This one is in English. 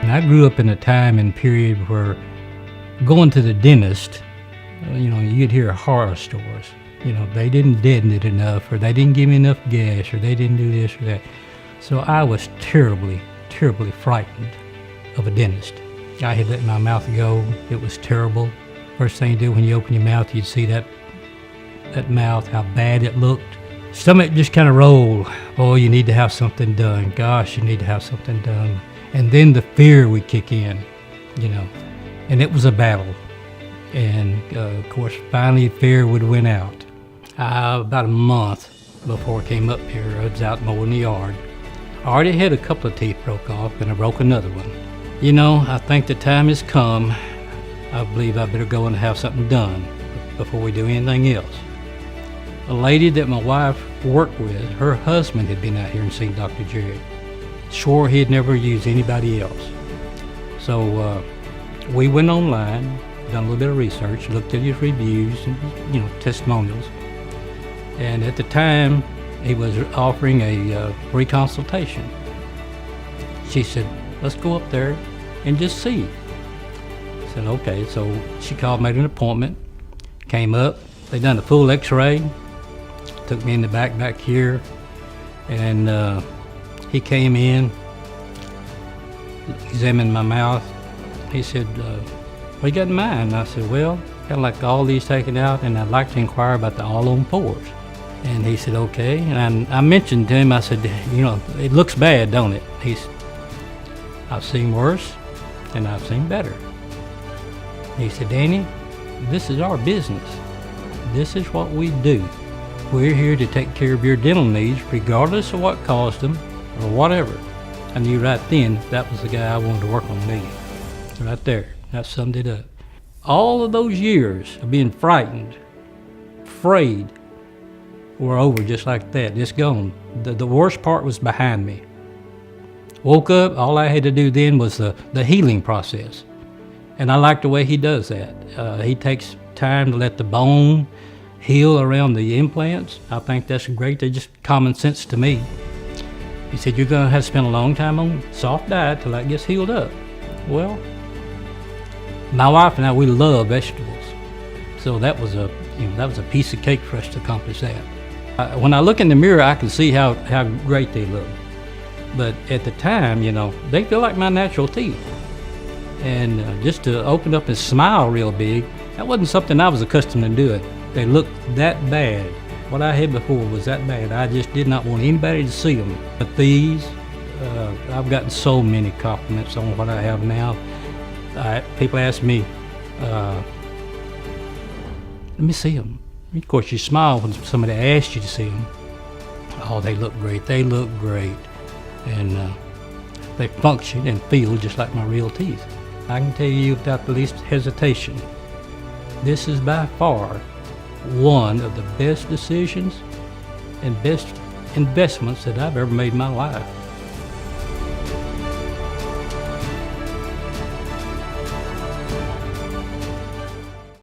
And I grew up in a time and period where going to the dentist, you'd hear horror stories. They didn't deaden it enough, or they didn't give me enough gas, or they didn't do this or that. So I was terribly, terribly frightened of a dentist. I had let my mouth go. It was terrible. First thing you do when you open your mouth, you'd see that mouth, how bad it looked. Stomach just kind of rolled. Oh, you need to have something done. Gosh, you need to have something done. And then the fear would kick in, and it was a battle. And of course, finally fear would win out. About a month before I came up here, I was out mowing the yard. I already had a couple of teeth broke off, and I broke another one. I think the time has come. I believe I better go and have something done before we do anything else. A lady that my wife worked with, her husband had been out here and seen Dr. Jirik. Swore he'd never used anybody else. So we went online, done a little bit of research, looked at his reviews and testimonials. And at the time, he was offering a free consultation. She said, let's go up there and just see. I said, okay. So she called, made an appointment, came up. They done a full x-ray, took me in the back here, and he came in, examined my mouth. He said, what you got in mind? I said, well, I'd like all these taken out, and I'd like to inquire about the all-on-4s. And he said, okay. And I mentioned to him, I said, it looks bad, don't it? He said, I've seen worse, and I've seen better. He said, Danny, this is our business. This is what we do. We're here to take care of your dental needs, regardless of what caused them, or whatever. I knew right then that was the guy I wanted to work on me. Right there, that summed it up. All of those years of being frightened, afraid, were over just like that, just gone. The worst part was behind me. Woke up, all I had to do then was the healing process. And I like the way he does that. He takes time to let the bone heal around the implants. I think that's great. They're just common sense to me. He said, you're gonna have to spend a long time on soft diet till that gets healed up. Well, my wife and I, we love vegetables. So that was a piece of cake for us to accomplish that. When I look in the mirror, I can see how great they look. But at the time, they feel like my natural teeth. And just to open up and smile real big, that wasn't something I was accustomed to doing. They looked that bad. What I had before was that bad. I just did not want anybody to see them. But these, I've gotten so many compliments on what I have now. People ask me, let me see them. Of course, you smile when somebody asks you to see them. Oh, they look great. They look great. And they function and feel just like my real teeth. I can tell you without the least hesitation, this is by far one of the best decisions and best investments that I've ever made in my life.